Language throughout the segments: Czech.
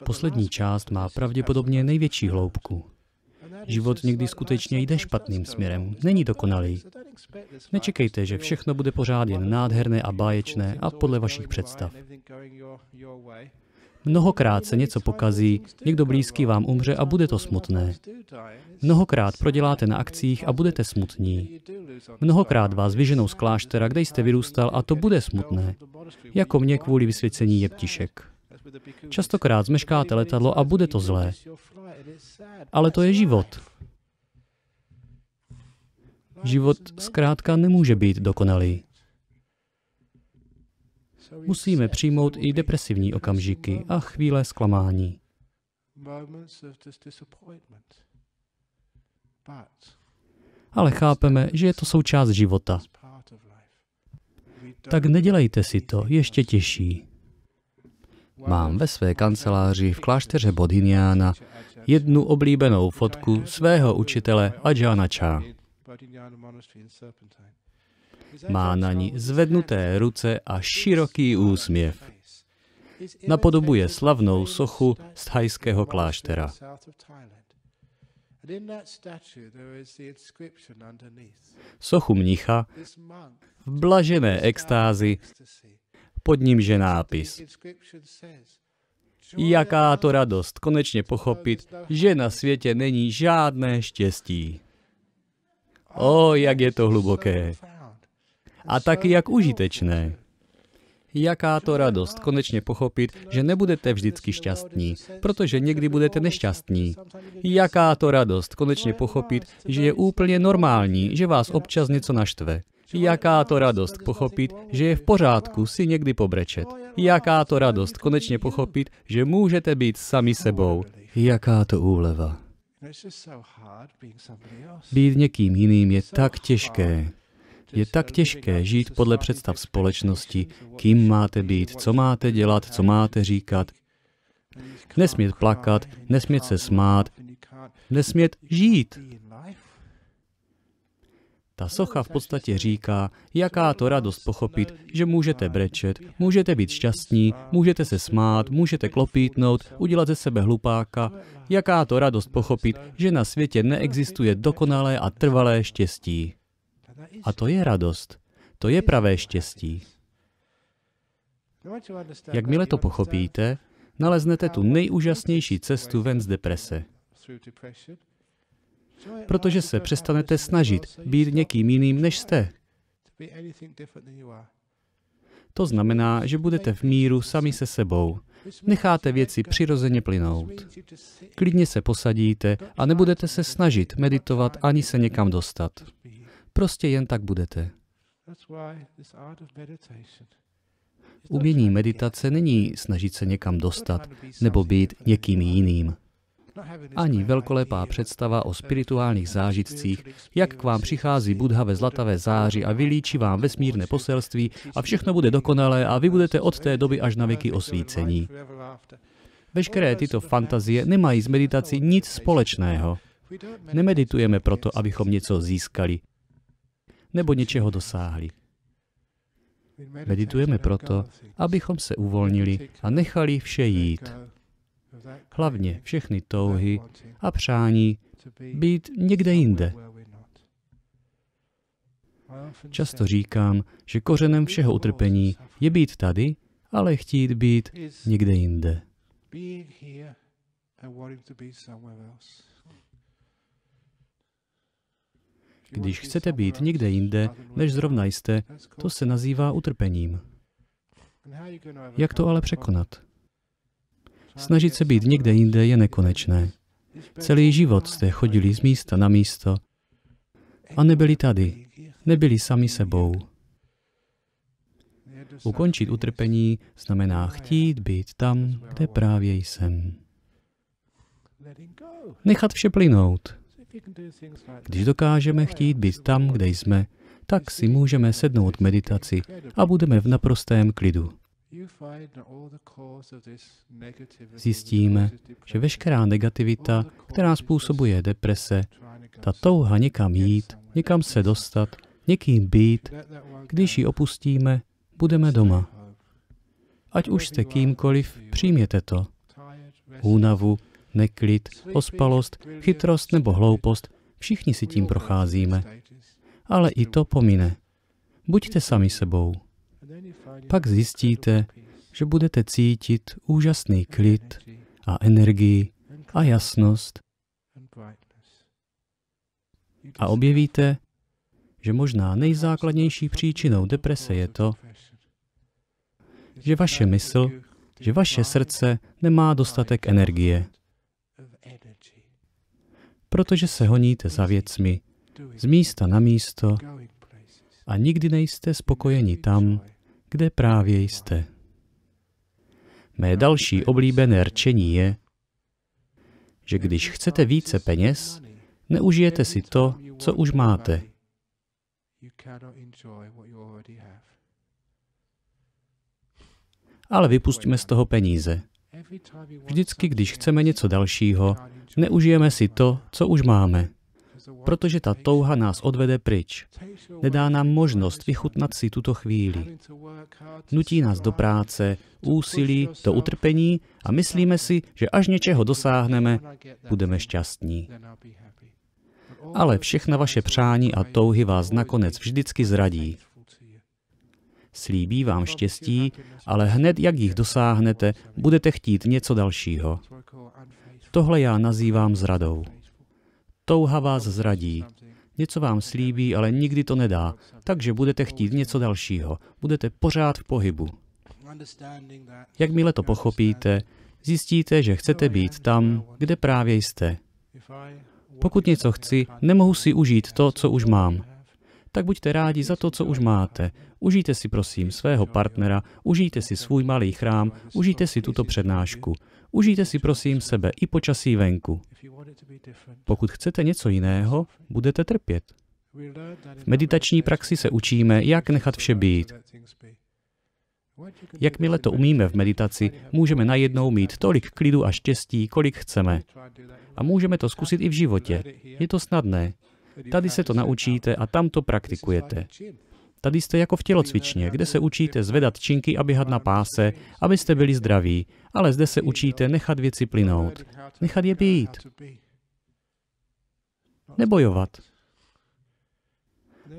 Poslední část má pravděpodobně největší hloubku. Život někdy skutečně jde špatným směrem, není dokonalý. Nečekejte, že všechno bude pořád jen nádherné a báječné a podle vašich představ. Mnohokrát se něco pokazí, někdo blízký vám umře a bude to smutné. Mnohokrát proděláte na akcích a budete smutní. Mnohokrát vás vyženou z kláštera, kde jste vyrůstal, a to bude smutné. Jako mě kvůli vysvěcení jeptišek. Častokrát zmeškáte letadlo a bude to zlé. Ale to je život. Život zkrátka nemůže být dokonalý. Musíme přijmout i depresivní okamžiky a chvíle zklamání. Ale chápeme, že je to součást života. Tak nedělejte si to ještě těžší. Mám ve své kanceláři v klášteře Bodhinyána jednu oblíbenou fotku svého učitele Ajahna Chah. Má na ní zvednuté ruce a široký úsměv. Napodobuje slavnou sochu z thajského kláštera. Sochu mnicha v blažené extázi, pod nímž je nápis: Jaká to radost konečně pochopit, že na světě není žádné štěstí. O, jak je to hluboké. A taky jak užitečné. Jaká to radost konečně pochopit, že nebudete vždycky šťastní, protože někdy budete nešťastní. Jaká to radost konečně pochopit, že je úplně normální, že vás občas něco naštve. Jaká to radost pochopit, že je v pořádku si někdy pobrečet. Jaká to radost konečně pochopit, že můžete být sami sebou. Jaká to úleva. Být někým jiným je tak těžké. Je tak těžké žít podle představ společnosti, kým máte být, co máte dělat, co máte říkat. Nesmět plakat, nesmět se smát, nesmět žít. Ta socha v podstatě říká, jaká to radost pochopit, že můžete brečet, můžete být šťastní, můžete se smát, můžete klopítnout, udělat ze sebe hlupáka. Jaká to radost pochopit, že na světě neexistuje dokonalé a trvalé štěstí. A to je radost. To je pravé štěstí. Jakmile to pochopíte, naleznete tu nejúžasnější cestu ven z deprese. Protože se přestanete snažit být někým jiným, než jste. To znamená, že budete v míru sami se sebou. Necháte věci přirozeně plynout. Klidně se posadíte a nebudete se snažit meditovat ani se někam dostat. Prostě jen tak budete. Umění meditace není snažit se někam dostat nebo být někým jiným. Ani velkolepá představa o spirituálních zážitcích, jak k vám přichází Buddha ve zlatavé záři a vylíčí vám vesmírné poselství a všechno bude dokonalé a vy budete od té doby až na věky osvícení. Veškeré tyto fantazie nemají s meditací nic společného. Nemeditujeme proto, abychom něco získali nebo něčeho dosáhli. Meditujeme proto, abychom se uvolnili a nechali vše jít. Hlavně všechny touhy a přání být někde jinde. Často říkám, že kořenem všeho utrpení je být tady, ale chtít být někde jinde. Když chcete být někde jinde, než zrovna jste, to se nazývá utrpením. Jak to ale překonat? Snažit se být někde jinde je nekonečné. Celý život jste chodili z místa na místo a nebyli tady, nebyli sami sebou. Ukončit utrpení znamená chtít být tam, kde právě jsem. Nechat vše plynout. Když dokážeme chtít být tam, kde jsme, tak si můžeme sednout k meditaci a budeme v naprostém klidu. Zjistíme, že veškerá negativita, která způsobuje deprese, ta touha někam jít, někam se dostat, někým být, když ji opustíme, budeme doma. Ať už jste kýmkoliv, přijměte to. únavu, neklid, ospalost, chytrost nebo hloupost. Všichni si tím procházíme. Ale i to pomine. Buďte sami sebou. Pak zjistíte, že budete cítit úžasný klid a energii a jasnost. A objevíte, že možná nejzákladnější příčinou deprese je to, že vaše mysl, že vaše srdce nemá dostatek energie. Protože se honíte za věcmi, z místa na místo a nikdy nejste spokojeni tam, kde právě jste. Mé další oblíbené rčení je, že když chcete více peněz, neužijete si to, co už máte. Ale vypustíme z toho peníze. Vždycky, když chceme něco dalšího, neužijeme si to, co už máme. Protože ta touha nás odvede pryč. Nedá nám možnost vychutnat si tuto chvíli. Nutí nás do práce, úsilí, do utrpení a myslíme si, že až něčeho dosáhneme, budeme šťastní. Ale všechna vaše přání a touhy vás nakonec vždycky zradí. Slíbí vám štěstí, ale hned, jak jich dosáhnete, budete chtít něco dalšího. Tohle já nazývám zradou. Touha vás zradí. Něco vám slíbí, ale nikdy to nedá, takže budete chtít něco dalšího. Budete pořád v pohybu. Jakmile to pochopíte, zjistíte, že chcete být tam, kde právě jste. Pokud něco chci, nemohu si užít to, co už mám. Tak buďte rádi za to, co už máte. Užijte si, prosím, svého partnera, užijte si svůj malý chrám, užijte si tuto přednášku. Užijte si, prosím, sebe i počasí venku. Pokud chcete něco jiného, budete trpět. V meditační praxi se učíme, jak nechat vše být. Jakmile to umíme v meditaci, můžeme najednou mít tolik klidu a štěstí, kolik chceme. A můžeme to zkusit i v životě. Je to snadné. Tady se to naučíte a tam to praktikujete. Tady jste jako v tělocvičně, kde se učíte zvedat činky a běhat na páse, abyste byli zdraví, ale zde se učíte nechat věci plynout. Nechat je být. Nebojovat.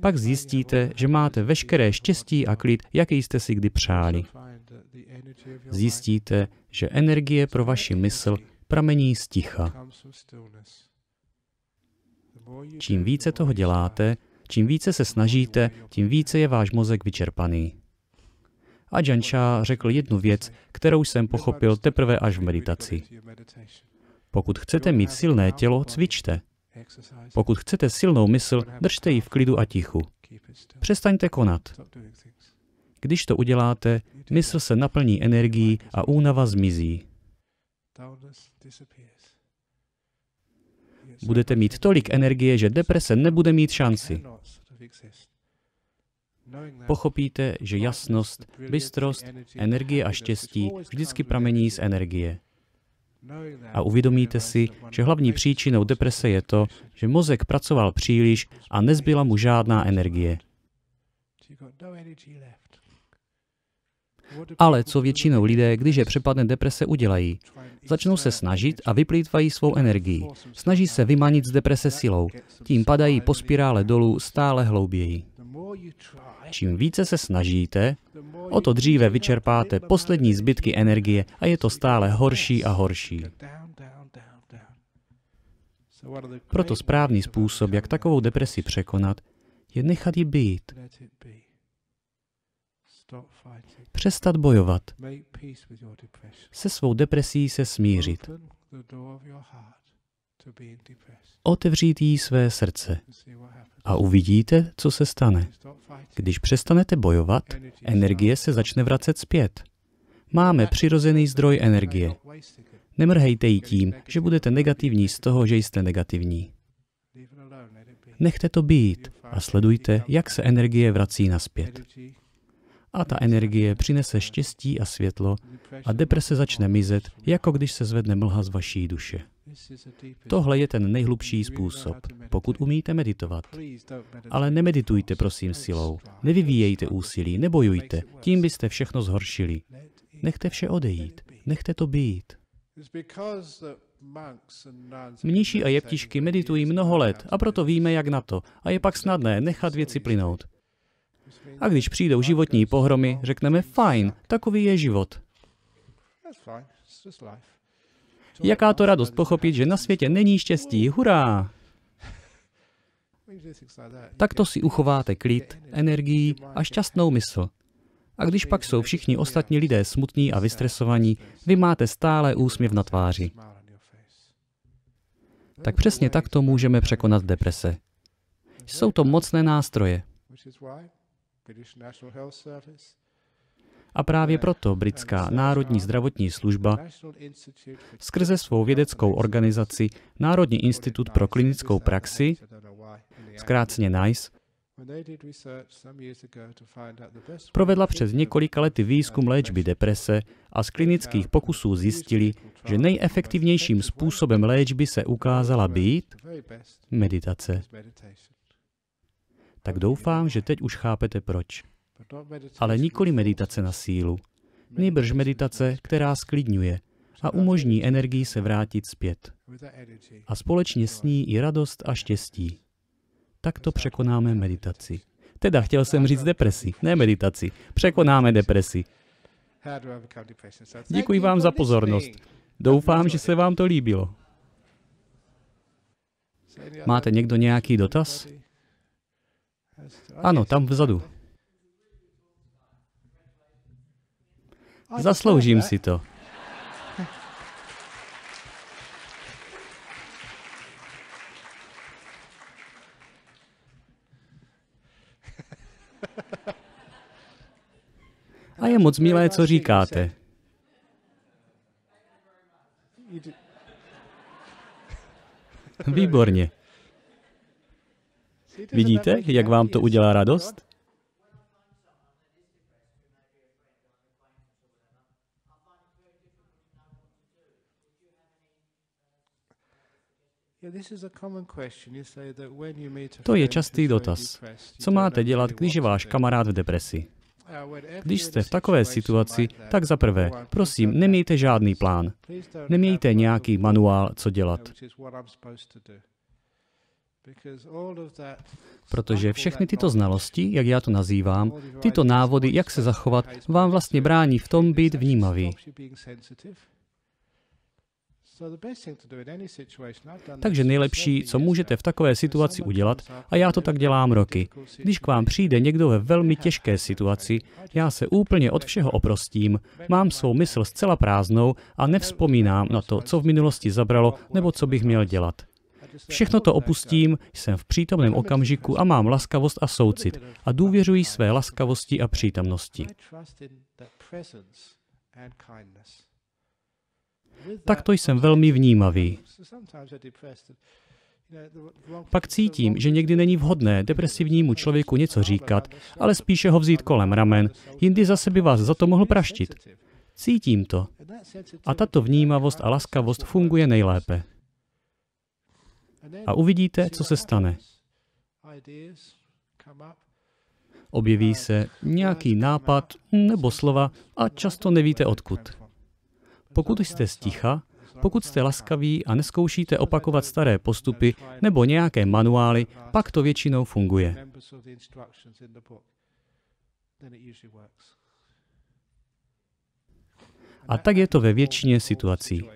Pak zjistíte, že máte veškeré štěstí a klid, jaký jste si kdy přáli. Zjistíte, že energie pro vaši mysl pramení z ticha. Čím více toho děláte, čím více se snažíte, tím více je váš mozek vyčerpaný. Ajahn Chah řekl jednu věc, kterou jsem pochopil teprve až v meditaci. Pokud chcete mít silné tělo, cvičte. Pokud chcete silnou mysl, držte ji v klidu a tichu. Přestaňte konat. Když to uděláte, mysl se naplní energií a únava zmizí. Budete mít tolik energie, že deprese nebude mít šanci. Pochopíte, že jasnost, bystrost, energie a štěstí vždycky pramení z energie. A uvědomíte si, že hlavní příčinou deprese je to, že mozek pracoval příliš a nezbyla mu žádná energie. Ale co většinou lidé, když je přepadne deprese, udělají? Začnou se snažit a vyplýtvají svou energii. Snaží se vymanit z deprese silou. Tím padají po spirále dolů stále hlouběji. Čím více se snažíte, o to dříve vyčerpáte poslední zbytky energie a je to stále horší a horší. Proto správný způsob, jak takovou depresi překonat, je nechat ji být. Přestat bojovat. Se svou depresí se smířit. Otevřít jí své srdce. A uvidíte, co se stane. Když přestanete bojovat, energie se začne vracet zpět. Máme přirozený zdroj energie. Nemrhejte ji tím, že budete negativní z toho, že jste negativní. Nechte to být a sledujte, jak se energie vrací nazpět. A ta energie přinese štěstí a světlo a deprese začne mizet, jako když se zvedne mlha z vaší duše. Tohle je ten nejhlubší způsob, pokud umíte meditovat. Ale nemeditujte, prosím, silou. Nevyvíjejte úsilí, nebojujte, tím byste všechno zhoršili. Nechte vše odejít, nechte to být. Mniši a jeptišky meditují mnoho let a proto víme, jak na to. A je pak snadné nechat věci plynout. A když přijdou životní pohromy, řekneme fajn, takový je život. Jaká to radost pochopit, že na světě není štěstí, hurá! Takto si uchováte klid, energii a šťastnou mysl. A když pak jsou všichni ostatní lidé smutní a vystresovaní, vy máte stále úsměv na tváři. Tak přesně takto můžeme překonat deprese. Jsou to mocné nástroje. A právě proto britská Národní zdravotní služba skrze svou vědeckou organizaci Národní institut pro klinickou praxi, zkráceně NICE, provedla před několika lety výzkum léčby deprese a z klinických pokusů zjistili, že nejefektivnějším způsobem léčby se ukázala být meditace. Tak doufám, že teď už chápete proč. Ale nikoli meditace na sílu. Nýbrž meditace, která sklidňuje a umožní energii se vrátit zpět. A společně s ní i radost a štěstí. Takto překonáme meditaci. Teda chtěl jsem říct depresi, ne meditaci. Překonáme depresi. Děkuji vám za pozornost. Doufám, že se vám to líbilo. Máte někdo nějaký dotaz? Ano, tam vzadu. Zasloužím si to. A je moc milé, co říkáte. Výborně. Vidíte, jak vám to udělá radost? To je častý dotaz. Co máte dělat, když je váš kamarád v depresi? Když jste v takové situaci, tak za prvé, prosím, nemějte žádný plán. Nemějte nějaký manuál, co dělat. Protože všechny tyto znalosti, jak já to nazývám, tyto návody, jak se zachovat, vám vlastně brání v tom být vnímavý. Takže nejlepší, co můžete v takové situaci udělat, a já to tak dělám roky, když k vám přijde někdo ve velmi těžké situaci, já se úplně od všeho oprostím, mám svou mysl zcela prázdnou a nevzpomínám na to, co v minulosti zabralo, nebo co bych měl dělat. Všechno to opustím, jsem v přítomném okamžiku a mám laskavost a soucit a důvěřuji své laskavosti a přítomnosti. Takto jsem velmi vnímavý. Pak cítím, že někdy není vhodné depresivnímu člověku něco říkat, ale spíše ho vzít kolem ramen, jindy zase by vás za to mohl praštit. Cítím to. A tato vnímavost a laskavost funguje nejlépe. A uvidíte, co se stane. Objeví se nějaký nápad nebo slova a často nevíte odkud. Pokud jste sticha, pokud jste laskaví a neskoušíte opakovat staré postupy nebo nějaké manuály, pak to většinou funguje. A tak je to ve většině situací.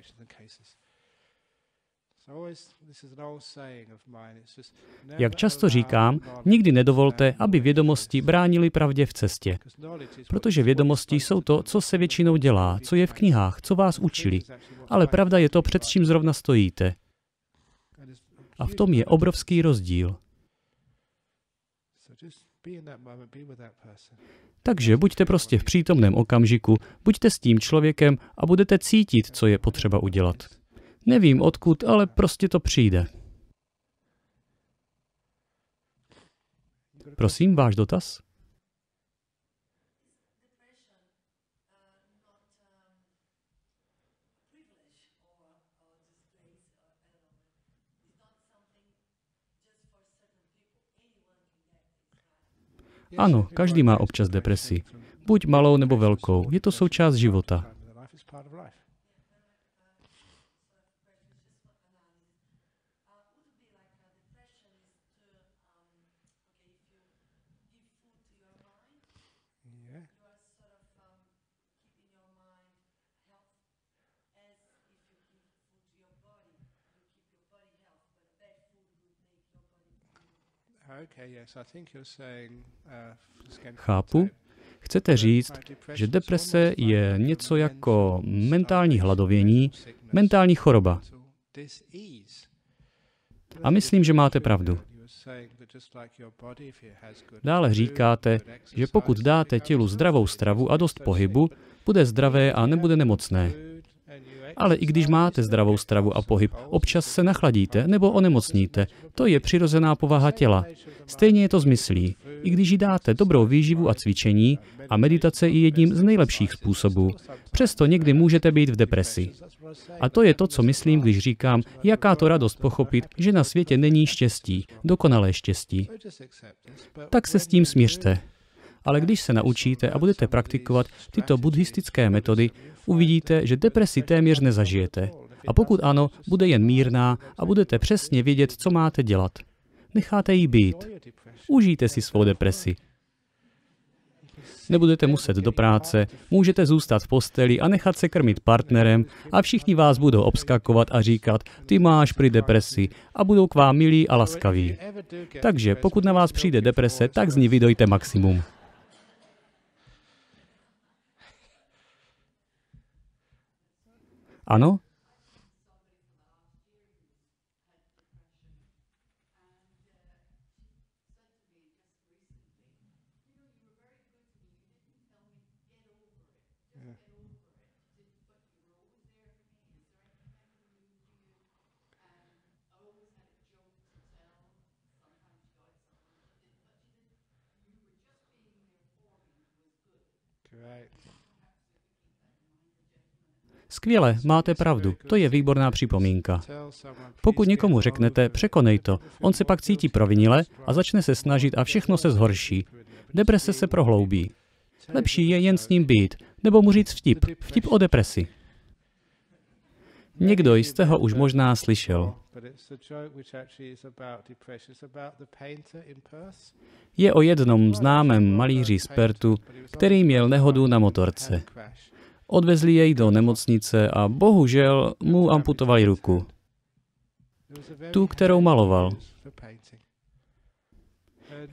Jak často říkám, nikdy nedovolte, aby vědomosti bránily pravdě v cestě. Protože vědomosti jsou to, co se většinou dělá, co je v knihách, co vás učili. Ale pravda je to, před čím zrovna stojíte. A v tom je obrovský rozdíl. Takže buďte prostě v přítomném okamžiku, buďte s tím člověkem a budete cítit, co je potřeba udělat. Nevím odkud, ale prostě to přijde. Prosím, váš dotaz? Ano, každý má občas depresi. Buď malou nebo velkou, je to součást života. Chápu. Chcete říct, že deprese je něco jako mentální hladovění, mentální choroba. A myslím, že máte pravdu. Dále říkáte, že pokud dáte tělu zdravou stravu a dost pohybu, bude zdravé a nebude nemocné. Ale i když máte zdravou stravu a pohyb, občas se nachladíte nebo onemocníte. To je přirozená povaha těla. Stejně je to s myslí. I když jí dáte dobrou výživu a cvičení, a meditace je jedním z nejlepších způsobů, přesto někdy můžete být v depresi. A to je to, co myslím, když říkám, jaká to radost pochopit, že na světě není štěstí, dokonalé štěstí. Tak se s tím smiřte. Ale když se naučíte a budete praktikovat tyto buddhistické metody, uvidíte, že depresi téměř nezažijete. A pokud ano, bude jen mírná a budete přesně vědět, co máte dělat. Necháte jí být. Užijte si svou depresi. Nebudete muset do práce, můžete zůstat v posteli a nechat se krmit partnerem a všichni vás budou obskakovat a říkat, ty máš prý depresi a budou k vám milí a laskaví. Takže pokud na vás přijde deprese, tak z ní vydojte maximum. Ano? Skvěle, máte pravdu, to je výborná připomínka. Pokud někomu řeknete, překonej to, on se pak cítí provinile a začne se snažit a všechno se zhorší. Deprese se prohloubí. Lepší je jen s ním být, nebo mu říct vtip o depresi. Někdo jste ho už možná slyšel. Je o jednom známém malíři z Perthu, který měl nehodu na motorce. Odvezli jej do nemocnice a bohužel mu amputovali ruku. Tu, kterou maloval.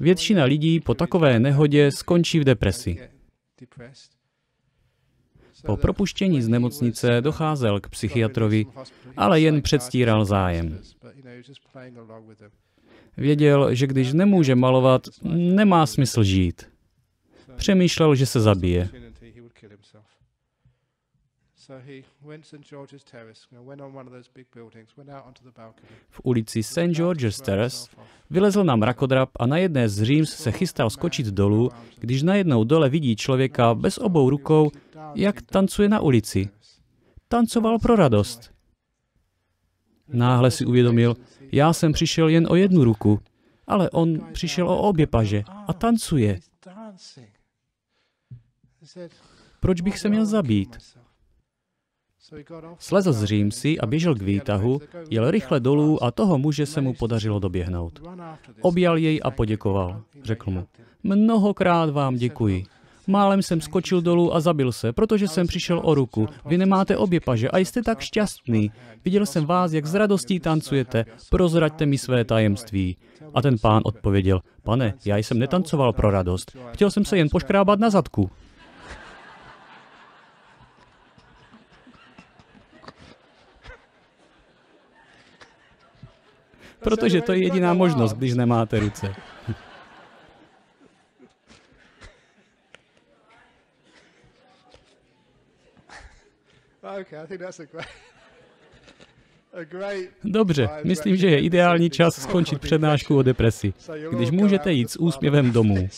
Většina lidí po takové nehodě skončí v depresi. Po propuštění z nemocnice docházel k psychiatrovi, ale jen předstíral zájem. Věděl, že když nemůže malovat, nemá smysl žít. Přemýšlel, že se zabije. V ulici St. George's Terrace vylezl na mrakodrap a na jedné z říms se chystal skočit dolů, když najednou dole vidí člověka bez obou rukou, jak tancuje na ulici. Tancoval pro radost. Náhle si uvědomil, já jsem přišel jen o jednu ruku, ale on přišel o obě paže a tancuje. Proč bych se měl zabít? Slezl z římsy a běžel k výtahu, jel rychle dolů a toho muže se mu podařilo doběhnout. Objal jej a poděkoval. Řekl mu, mnohokrát vám děkuji. Málem jsem skočil dolů a zabil se, protože jsem přišel o ruku. Vy nemáte obě paže a jste tak šťastný. Viděl jsem vás, jak s radostí tancujete. Prozraďte mi své tajemství. A ten pán odpověděl, pane, já jsem netancoval pro radost. Chtěl jsem se jen poškrábat na zadku. Protože to je jediná možnost, když nemáte ruce. Dobře, myslím, že je ideální čas skončit přednášku o depresi, když můžete jít s úsměvem domů.